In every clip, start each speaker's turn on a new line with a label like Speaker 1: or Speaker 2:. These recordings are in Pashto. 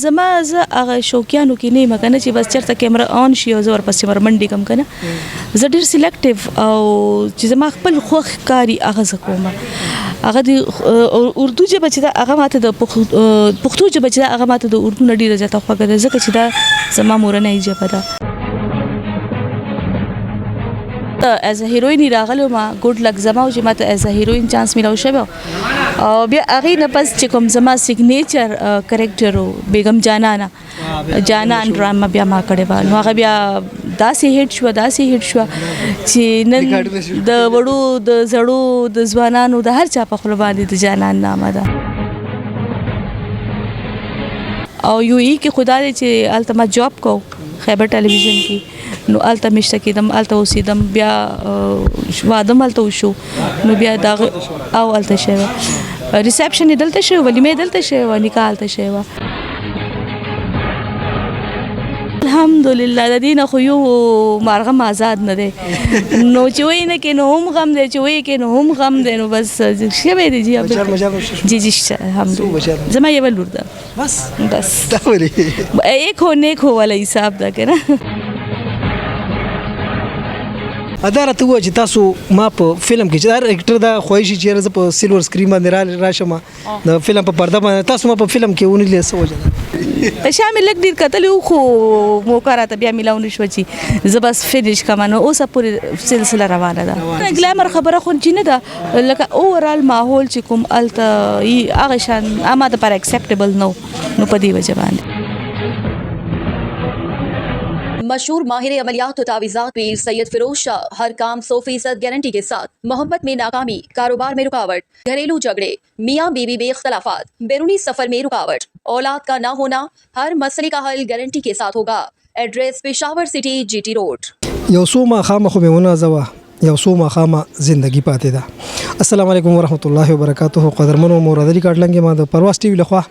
Speaker 1: زما زه هغه شوقیانو کې نه یم کنه چې بس چېرته کیمرا آن شي او زه ورپسې ورمنډې کم کنه زه ډېر سلیکټیو او چې زما خپل خوښ کاري هغه زه کوم هغه د اردو ژبه چې دا هغه ماته د پښتو ژبه چې دا هغه ماته د اردو نه ډېره زیاته خوښه ده ځکه چې دا زما مورنۍ ژبه ده as a heroine راغلو ما ګډ لک زما چې ماته as a heroine چانس میلاو شوی او بیا هغه نه پس چې کوم زما سیګنیچر کریکټر بیگم جانان ډراما بیا ما کړې و نو هغه بیا داسې هیټ شو چې نن د وړو د زړو د ځوانانو د هر چا په خپل باندې د جانان نامه ده او یو کې خدا دې چې التما جاب کو خیبر ټلویزیون کې نو الته مشته کېدم الته اوسېدم بیا واده مالته وشو نو بیا دا او الته شوی ریسپشن دلته شوی ولیمه دلته شوی نکاح الته شوی الحمدلله د دې نه خو یو مرغم آزاد نه دی نو چې وای نه کې نو هم غم دی چې وای کې نو هم غم دی نو بس شوی دی جی جی الحمدلله زما یې ولور ده بس دا ولې ایک ہونے کو والا حساب ده کنه
Speaker 2: اداره ته و چې تاسو ما په فلم کې چې هر اکټر دا خوښي چې زه په سیلور سکرین باندې راشم د فلم په پرده باندې تاسو ما په فلم کې ونی له څه وجه
Speaker 1: شامل لګ ډیر کتل خو موقع راته بیا ملاونه شو چې زه بس فینیش کوم نو اوس پورې سلسله روانه ده ګلامر خبره خو چې نه ده لکه اوورال ماحول چې کوم الته هغه شان اماده پر اکسپټیبل نو په دې وجه باندې
Speaker 3: मशहूर माहिर अमलियात और तावीज़ात पीर सैयद फिरोज शाह हर काम 100% गारंटी के साथ मोहब्बत में नाकामी कारोबार में रुकावट घरेलू झगड़े मियाँ बीवी में इख्तलाफात बैरूनी सफर में रुकावट औलाद का ना होना हर मसले का हल गारंटी के साथ होगा एड्रेस पेशावर सिटी GT रोड
Speaker 2: یوسوما خامه خو میونه زوا یوسوما خامه زندگی پاتې ده السلام علیکم ورحمت الله وبرکاته قدرمنو مرادلی کاټلنګ ما د پرواز ټي وی لخوا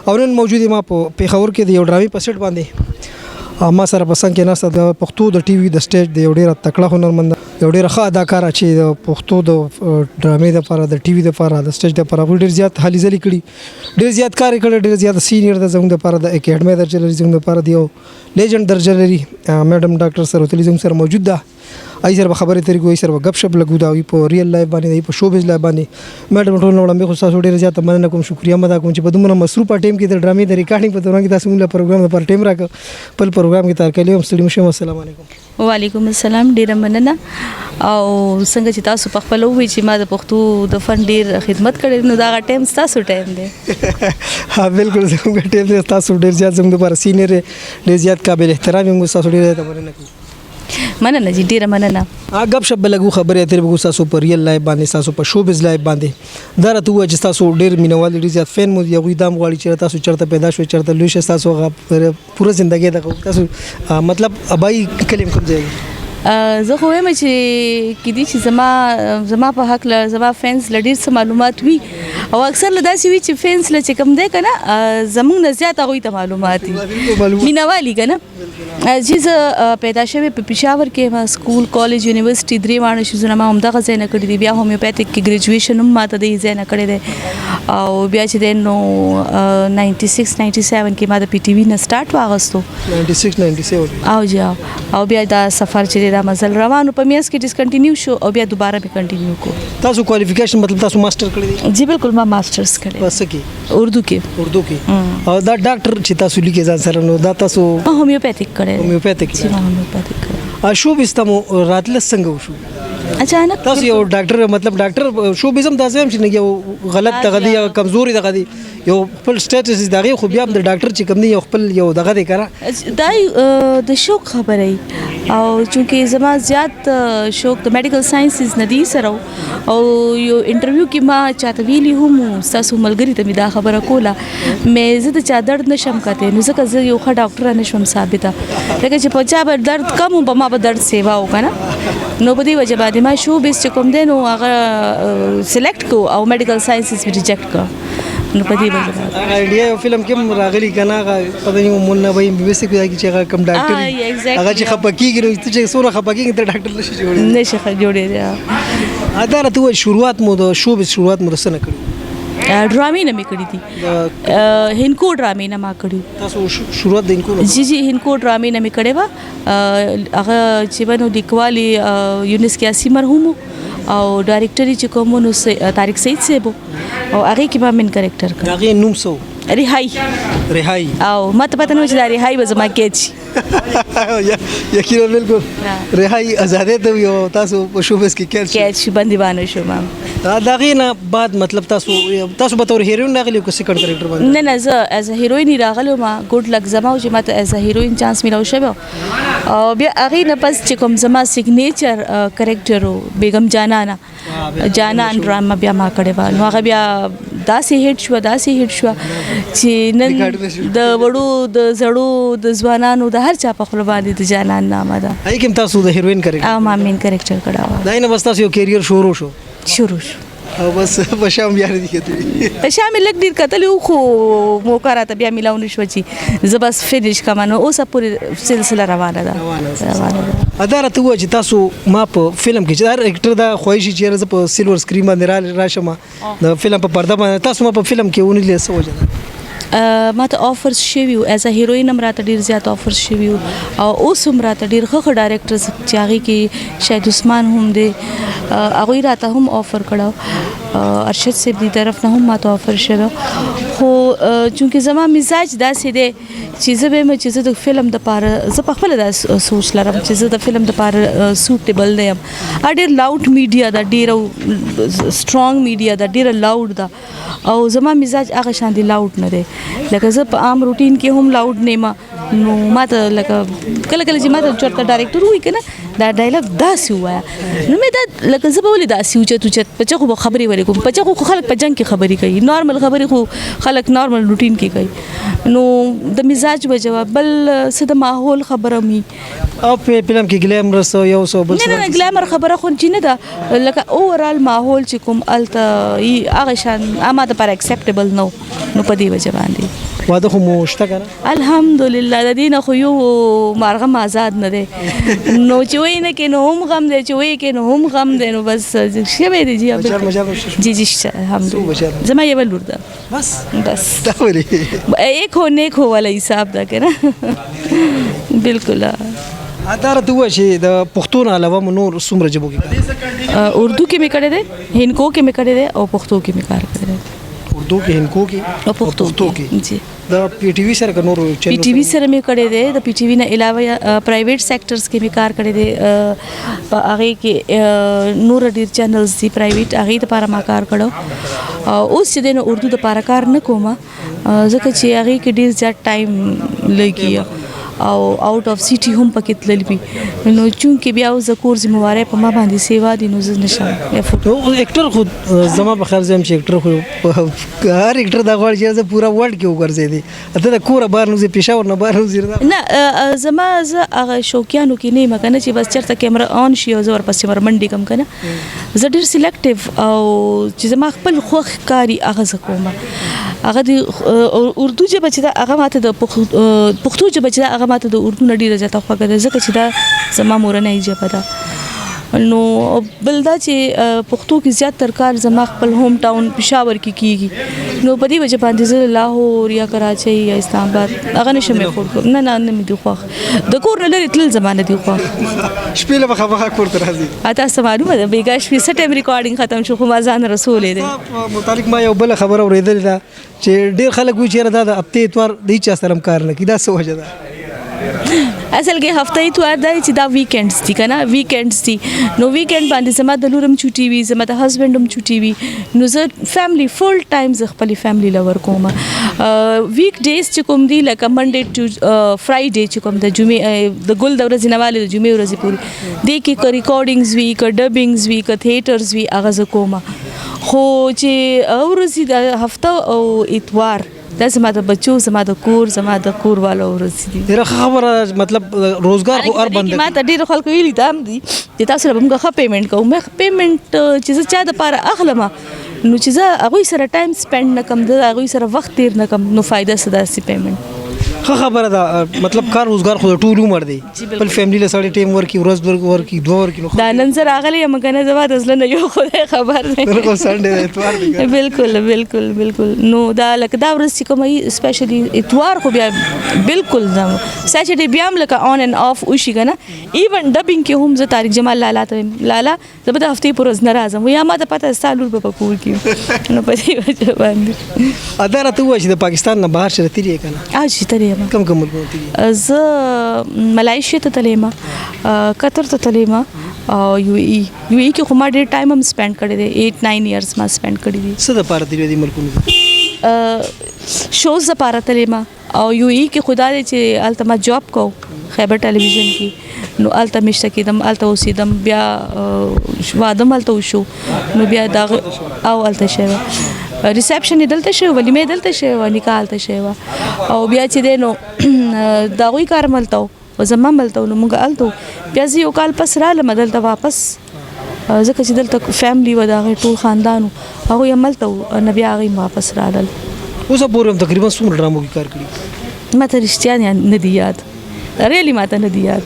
Speaker 2: او نن موجود ما په پیښور کې د یو ډرامي په سیټ باندې ما سره پسند کې ناسته د پښتو د ټي وي د سټیج د یو ډیره تکړه هنرمند یو ډیره ښه اداکار چې د پښتو د ډرامې لپاره د ټي وي لپاره د سټیج لپاره ډیر زیات هلي ځلې کړي ډیر زیات کار کړي ډیر زیات سینیئر د زموږ لپاره د اکیډمي درجه لري زموږ لپاره دی لیجند درجه لري میډم ډاکټر سروتلی زموږ سره موجود ده ای سره خبرې ترې کوي سره غب شپ لګو دا وي په ریل لایف باندې په شو بیز لایف باندې میډم ټول نو لمبه خو تاسو ډیر زیات مننه کوم شکریا مدا کوم چې په دومره مصروف ټیم کې د ډرامې د ریکارډینګ په دوران کې تاسو موږ پروګرام پر ټیم راک په پروګرام کې تار کلیو ستړي مشه السلام علیکم
Speaker 1: وعلیکم السلام ډیر مننه او څنګه چې تاسو په خپل وی چې ما د پښتو د فن ډیر خدمت کړې نو دا ټیم تاسو ټیم دی
Speaker 2: ها بالکل زموږ ټیم تاسو ډیر زیات زموږ لپاره سینیئر ډیر زیات قابل احترام موږ تاسو ډیر مننه کوم
Speaker 1: مننه جی ډیره مننه
Speaker 2: غب شپ لګو خبرې اترې بګو تاسو په ریل لایف باندې تاسو په شو بیز لایف باندې دا راته و چې تاسو ډیر مینوال ډیر زیات فین مو یو دام غواړي چې تاسو چرته پیدا شوي چرته لوي شي تاسو پوره ژوندۍ د تاسو مطلب ابای کلم کوم ځای
Speaker 1: زه خو وایم چې کدي چې زما په حق له زما فینس لډیر څه معلومات وي او اکثر له داسې وي چې فینس له چې کم دی کنه زموږ نه زیات هغوی ته معلومات دي مینوالي کنه چې زه پیدا شوې په پېښور کې ما سکول کالج یونیورسيټي درې واړه شوزونه ما همدغه ځای نه کړي دي بیا هومیوپیتھک کې ګریجویشن هم ماته دې ځای نه کړی دی او بیا چې دی نو 96 97 کې ما د پی ټي وي نه سټارټ واغستو
Speaker 2: 96 97
Speaker 1: او جا او بیا دا سفر چې دا مزل روانو په میاس کې ډیسکنټینیو شو او بیا دوباره به کنټینیو کو
Speaker 2: تاسو کوالیفیکیشن مطلب تاسو ماستر کړی دی
Speaker 1: جی بالکل ما ماسترز کړی
Speaker 2: بس کې
Speaker 1: اردو کې
Speaker 2: او دا ډاکټر چې تاسو لیکي ځان سره نو دا تاسو
Speaker 1: هومیوپیتھک کړی
Speaker 2: هومیوپیتھک شو بستمو راتل څنګه وشو
Speaker 1: اچانک
Speaker 2: تاسو یو ډاکټر مطلب ډاکټر شو بزم تاسو هم چې نه یو غلط تغذیه یا کمزوري دغه یو خپل سټیټس دغه خو بیا د ډاکټر چې کوم نه یو خپل یو دغه دی کړه
Speaker 1: دای د شوق خبرې او چونکه زما زیات شوق د میډیکل ساينسز ندي سره او یو انټرویو کې ما چاته ویلی هم تاسو ملګری ته می دا خبره کوله مې زه د چا درد نشم کته نو ځکه زه یو ښه ډاکټر نشم ثابته لکه چې په چا به درد کم په ما به درد سیوا وکنه نو په دې وجه باندې ما شو بیس چې کوم دی نو هغه سلیکټ کو او میډیکل ساينسز به ریجیکټ کو نو په دې وجه
Speaker 2: ایډیا یو فلم کې راغلی کنه پته نه مونږ نه وایي بیسیک دی چې هغه کم ډاکټر هغه چې خپکیږي نو چې سونه خپکیږي ته ډاکټر نشي جوړې
Speaker 1: نشي جوړې
Speaker 2: اداره ته شروعات مو د شو به شروعات مو سره کړو
Speaker 1: ډرامې نه مې کړې دي هینکو ډرامې نه ما کړې
Speaker 2: تاسو شروعات د انکو
Speaker 1: جی هینکو ډرامې نه مې کړې وه هغه چې به نو لیکوالې یونس قیاسي مرحوم او ډایرکټر چې کوم نو طارق سعید صاحب او هغه کې به من کریکټر کړ
Speaker 2: هغه نوم سو رهایی
Speaker 1: او ماته پته نه چې دا رهایی به زما کې شي
Speaker 2: یقینا بالکل رهایی آزادې ته یو تاسو په شوبس کې
Speaker 1: کې شي بنديوانه شوم
Speaker 2: دا غینه بعد مطلب تاسو به تور هیروین راغلی کو سیکنډ کریکټر باندې
Speaker 1: نه زه ایز ا هیروین راغلم ما ګډ لک زما او چې ماته ایز ا هیروین چانس میلاو شوی او بیا هغه نه پس چې کوم زما سیګنیچر کریکټر بیگم جانان ډراما بیا ما کړې و نو هغه بیا داسې هیټ شو چې نن د وړو د زړو د ځوانانو د هر چا په خپل باندې د جانان نامه ده
Speaker 2: هي کوم تاسو د هیروین کریکټر
Speaker 1: ما مین کریکټر کړه
Speaker 2: دا نه بس تاسو یو کیریئر شروع شو او بس په شام بیا دي کېږي
Speaker 1: په شام لګ ډیر کتل خو موقع راته بیا ملاو نشو چې زه بس فینیش کوم نو اوسه پوری سلسله روانه ده
Speaker 2: اداره ته و چې تاسو ما په فلم کې چې هر اکټر دا خوښي چې زه په سیلور سکرین باندې راشم د فلم په پرده باندې تاسو ما په فلم کې ونی له سوجه
Speaker 1: ما ته آفرز شوي ایز ا هیروین هم راته ډیر زیات آفرز شوي او اوس هم راته ډیر ښه ډایرکټرز چې هغه کې شاهد عثمان هم دی هغه راته هم آفر کړو ارشد صاحب دی طرف نه هم ما ته آفر شوی خو چونکه زما مزاج داسې دی چې زه به چې زه د فلم د پاره زه په خپل د سوچ لرم چې زه د فلم د پاره سوټیبل نه یم ډیر لاود میډیا دا ډیر سترونګ میډیا دا ډیر لاود دا او زما مزاج هغه شان دی لاود نه دی لکه زه په عام روټین کې هم لاود نه ما نو ماته لکه کله چې ماته چرته ډایرکټر وای کنه دا ډایلاګ داسې وایا نو مې دا لکه زه به ولې داسې اوچت پچا خو خبرې ولې کوم پچا خو خلک په جنگ کې خبرې کوي نارمل خبرې خو خلک نارمل روټین کې کوي نو د مزاج وجواب بل څه د ماحول خبره می
Speaker 2: او په فلم کې ګلیمر سو یو سو بل
Speaker 1: نه ګلیمر خبره خو نه ده لکه اوورال ماحول چې کوم الته هغه شان اماده پر اکسپټیبل نو په دې وجه باندې
Speaker 2: واده خو مشته کنه
Speaker 1: الحمدلله د دین خو یو مارغه آزاد نه دی نو چې وای نه کې نو هم غم دی چې وای کې نو هم غم دی نو بس شوه دی جی جی الحمدلله زما یې ولور ده
Speaker 2: بس
Speaker 1: دا ولې ایک ہونے کو والا حساب ده کنه بالکل
Speaker 2: اداره ته و چې د پښتو نه علاوه نور څومره ژبو کې
Speaker 1: اردو کې مې کړی دی هندکو کې مې کړی دی او پښتو کې مې کار کړی دی
Speaker 2: اردو کې هندکو کې
Speaker 1: او پښتو کې جی
Speaker 2: د پی ټی وی سره نور
Speaker 1: چینل پی ټی وی سره مې کړی دی د پی ټی وی نه علاوه پرایویټ سېکټرز کې مې کار کړی دی په هغه کې نور ډیر چینلز دي پرایویټ هغه لپاره ما کار کړو اوس چې د اردو لپاره کار نه کوم ځکه چې هغه کې ډیر زیات ټایم لګي او آوټ اف سیټي هم پکې تللی نو چونکه بیا او زکور ذمہواری په ما باندې سیوا دي نو زه نشم
Speaker 2: اکټر خود زما په خیال زم چې اکټر خو هر اکټر دا غواړي چې پورا ورلد کې وګرځي دي اته د کور بار نو زی پېښور نه بار نو زیردا
Speaker 1: نه زما هغه شوکیانو کې نه مکنه چې بس چرته کیمرا اون شي او زور پسې مر منډي کم کنه زه ډیر سلیکټیو او چې زما خپل خوخ کاری هغه زکوم هغه د اردو ژبه چې هغه ماته د پښتو ژبه چې هغه ماته د اردو نډیره زیاته خوښه ده ځکه چې دا زما مورنۍ ژبه ده نو بل دا چې پښتو کې زیات تر کار زما خپل هوم ټاون پېښور کې کیږي نو په دې وجه باندې زه لاهور یا کراچۍ یا اسلام آباد هغه نشم افورد کوم نه مې دی خوښ د کور نه لري تل زمانه دی خوښ
Speaker 2: شپې له خبره کور ته راځي
Speaker 1: تاسو معلومه ده بیګا شپې سټیم ریکارډینګ ختم شو خو ما ځان رسولې ده
Speaker 2: متعلق ما یو بل خبر اوریدل دا چې ډیر خلک وی چیرې دا د هفته اتوار د چا سره کار نه کیدا څه وجه ده
Speaker 1: اصل کې هفته اتوار دی چې دا ویکندز دي کنه ویکندز دي نو ویکند باندې زما د لورم چوټي وي زما د هسبندم چوټي وي نو زه فیملی فول ټایم ز خپل فیملی لور کوم ویک ډیز چې کوم دی لکه منډه ټو فرایډے چې کوم د جمعې د ګل د ورځې نواله د جمعې ورځې پوری د کې ریکارډینګز وی ک ډبینګز وی ک تھیټرز وی هغه ز کوم خو چې ورځې د هفته او اتوار دا زما د بچو زما د کور والو ورځ دي
Speaker 2: ډیره خبره مطلب روزګار خو ار بند
Speaker 1: ما ته ډیره خلک ویلي دام دي چې تاسو به موږ ښه پیمنٹ کوو مې پیمنٹ چې زه چا د پاره اخلم نو چې زه هغه سره ټایم سپند نکم د هغه سره وخت تیر نکم نو فائدہ صدا سي پیمنٹ
Speaker 2: ښه خبره ده مطلب کار روزګار خو د ټول عمر دی بل فیملی له سړی ټیم ورکي ورځ ورکي دوه ورکي نو
Speaker 1: دا نن زه راغلی یم که نه زما د زړه نه یو خدای خبر دی
Speaker 2: بالکل سنډې دی اتوار دی
Speaker 1: بالکل نو دا لکه دا ورځ چې کومه وي سپیشلی اتوار خو بیا بالکل نه سیچرډې بیا هم لکه آن اینډ آف وشي که نه ایون ډبینګ کې هم زه طارق جمال لالا ته وایم لالا زه به د هفتې په ورځ نه راځم یا ما ته پته ستا لور به په کور کې نو په دې وجه باندې
Speaker 2: دا راته ووایه چې د پاکستان نه بهر چېرې تللي یې که نه
Speaker 1: چې تللی یم
Speaker 2: کوم کوم ملکونه تللي
Speaker 1: زه ملایشیا ته تللی یم قطر ته تللی یم او یو ای کې خو ما ډېر ټایم هم سپینډ کړی دی 8-9 ایئرس ما سپینډ کړي دي
Speaker 2: څه دپاره تللي دي ملکونو
Speaker 1: شوز دپاره تللی یم او یو ای کې خدا دی چې هلته ما جاب کوم خیبر ټلویزیون کې نو هلته مشته کېدم هلته اوسېدم بیا واده هم هلته وشو نو بیا د هغه او هلته شوی ریسپشن یې دلته شوی ولیمه یې دلته شوی وه نکاح هلته شوی وه او بیا چې دی نو د هغوی کار هم هلته و زما هم هلته و نو موږ هلته و بیا زه یو کال پس رالم دلته واپس ځکه چې دلته فیملی و د هغې ټول خاندان و هغوی هم هلته و نو بیا هغوی هم واپس رالل
Speaker 2: اوسه پورې هم تقریبا څومره ډرامو کې کار کړي
Speaker 1: ما ته رښتیا نه دي یاد ریلی ما ته نه دي یاد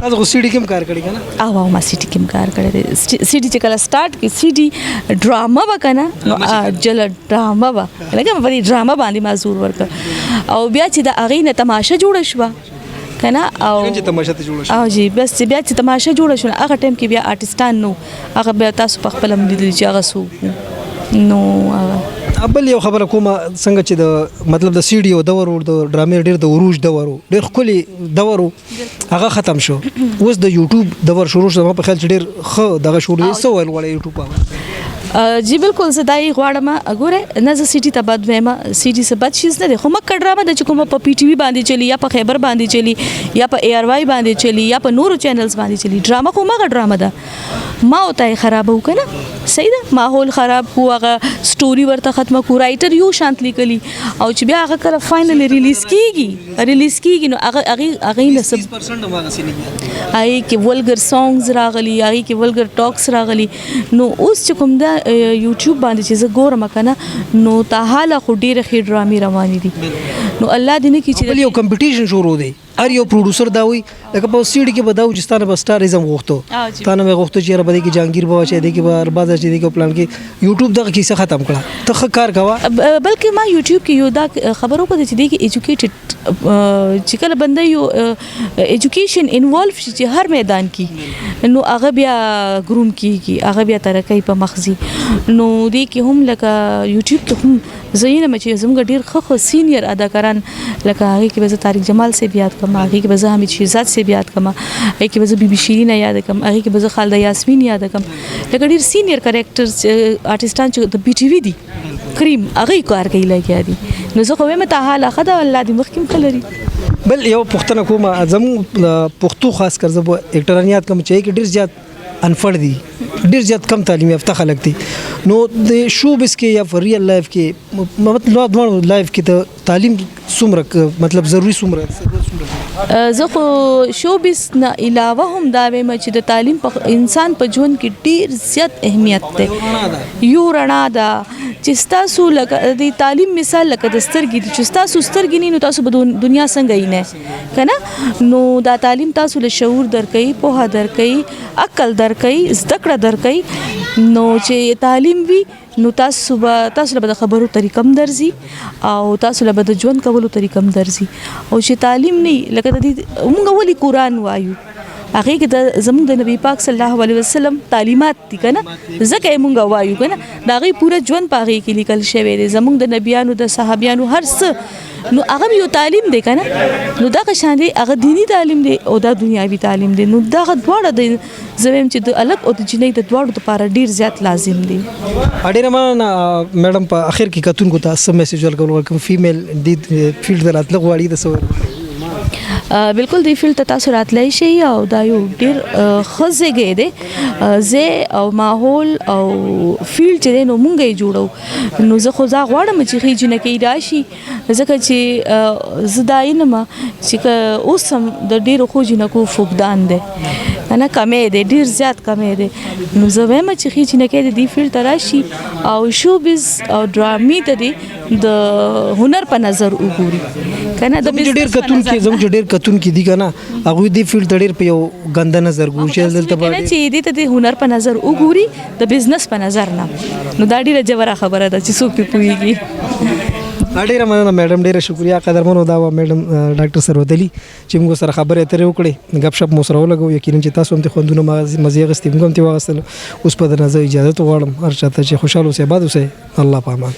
Speaker 2: تاسو خو سیډي کې هم کار کړی که نه
Speaker 1: او ما سیټي کې هم کار کړی دی سیټي چې کله سټارټ کې سیټي ډراما به که نه نو جله ډراما به لکه په دې ډراما باندې ما زور ورکړ او بیا چې د هغې نه تماشه جوړه شوه که نه او جی بس بیا چې تماشه جوړه شوه هغه ټایم کې بیا آرټسټان نو هغه بیا تاسو په خپله هم لیدلي چې هغه څوک نو هغه
Speaker 2: بل یو خبره کومه څنګه چې د مطلب د سیډي او دور د ډرامې ډېر د عروج دور ډېر ښکلي دور هغه ختم شو اوس د یوټیوب دور شروع شو زما په خیال چې ډېر ښه دغه شروع دی څه ویل غواړئ یوټیوب باندې
Speaker 1: جی بالکل زه دا یې غواړم ګوره نه زه سیټي ته بد وایم سیټي څه بد شیز نه دی خو مکه ډرامه ده چې کومه په پی ټي وي باندې چلی یا په خیبر باندې چلی یا په اے آر وائی باندې چلی یا په نورو چینلز باندې چلی ډرامه خو مغه ډرامه ده ما او ته خرابو کنه صحیح ده ماحول خراب کو هغه سټوري ورته ختمه کو رائټر یو شانت لیکلی او چې بیا هغه کله فائنلی ریلیز کیږي نو هغه نسب
Speaker 2: 20% هغه سینې
Speaker 1: هغه کې ولګر سانګز راغلي هغه کې ولګر ټاکس راغلي نو اوس چې کوم دا یوټیوب باندې چې زه ګورم کنه نو ته حاله خو ډېرې ښې ډرامې روانې دي نو الله دې نه کړي چې
Speaker 2: یو کمپټیشن شروع دی هر یو پروډوسر دا وي لکه په سیډي کې به دا و چې ستانه به سټاریزم غوښتو تا نه مې غوښتو چې یاره به دې کې جهانګیر به واچوي دې کې به ارباز اچوي دې کې پلان کې یوټیوب دغه کیسه ختم کړه ته ښه کار کوه
Speaker 1: بلکې ما یوټیوب کې یو دا خبر وکړه چې دې کې ایجوکیټډ چې کله بنده یو ایجوکیشن انوالو شي چې هر میدان کې نو هغه بیا ګروم کېږي هغه بیا ترقی په مخزي نو دې کې هم لکه یوټیوب کې هم زه یې نه چې زموږ ډېر ښه سینیر اداکاران لکه هغې کې به زه طارق جمال صاحب یاد کړم هغې کې به زه حمید شیرزاد صاحب یاد کړم هغې کې به زه بیبي شیرینه یاد کړم هغې کې به زه خالده یاسمین یاد کړم لکه ډېر سینیر کریکټرز آرټسټان چې د بي ټي وي دي کریم هغې کار کوي لګیا دي نو زه خو وایم ته حاله ښه ده الله دې مخکې هم ښه لري
Speaker 2: بل یو پوښتنه کومه زموږ پښتو خاص کر زه به اکټران یاد کوم چې کې ډېر زیات انفړ دي ډېر زیات کم تعلیم یافته خلک دي نو د شوبز کې یا په ریل لایف کې دواړو لایف کې د تعلیم څومره مطلب ضروري څومره
Speaker 1: زه خو شوبز نه علاوه هم دا وایم چې د تعلیم په انسان په ژوند کې ډېر زیات اهمیت دی یو رڼا ده چې ستاسو لکه د تعلیم مثال لکه د سترګې دي چې ستاسو سترګې نه نو تاسو به دنیا څنګه یې نه که نه نو دا تعلیم تاسو له شعور درکوي پوهه درکوي عقل درکوي زده کړه درکوي نو چې تعلیم وي نو تاسو له به د خبرو طریقه هم درځي او تاسو له به د ژوند کولو طریقه هم درځي او چې تعلیم نه لکه د دې موږ ولې قرآن وایو هغې کې د زموږ د نبی پاک صلی الله علیه وسلم تعلیمات دي که نه ځکه یې موږ وایو که نه د هغې پوره ژوند په هغې کې لیکل شوی دی زموږ د نبیانو د صحابیانو هر څه نو هغه یو تعلیم دی که نه نو دغه شان دی هغه دینی تعلیم دی او دا دنیاوي تعلیم دی نو دغه دواړه دی زه وایم چې د الګ او د جنۍ د دواړو لپاره ډېر زیات لازم دی
Speaker 2: ډېره مننه میډم په اخر کې کتونکو ته څه میسیج ورکول کوم فیمیل دې فیلډ ته راتلل غواړي د څه
Speaker 1: بالکل دی فیلډ ته تاسو راتلی شئ او دا یو ډېر ښه ځای دی ځای او ماحول او فیلډ چې دی نو موږ یې جوړو نو زه خو دا غواړم چې ښې جنکۍ راشي ځکه چې زه دا ینم چې که اوس هم د ډېرو ښو جنکو فقدان دی نه کمې دی ډیر زیات کمې دی نو زه وایم چې خې چې نه کې د دې فیلډ ته راشي او شوبز او ډرامې ته دی د هنر په نظر وګوري کنه د
Speaker 2: ډیر کتون کې زموږ ډیر کتون کې دي کنه هغه دې فیلډ ته ډیر په یو غنده نظر ګوري چې دلته باندې
Speaker 1: چې دې ته د هنر په نظر وګوري د بزنس په نظر نه نو دا ډیره جوړه خبره ده چې څوک په پويږي
Speaker 2: ډیره مننه میډم ډیره شکریا قدرمنو دا و میډم ډاکټر سرودلی چې موږ سره خبرې اترې وکړې غب شپ مو سره ولګو یقینا چې تاسو هم ته خوندونه مزه غستې موږ هم ته واغستل اوس په دغه اجازه ته غواړم هر چاته چې خوشاله اوسې آباد اوسې الله پامان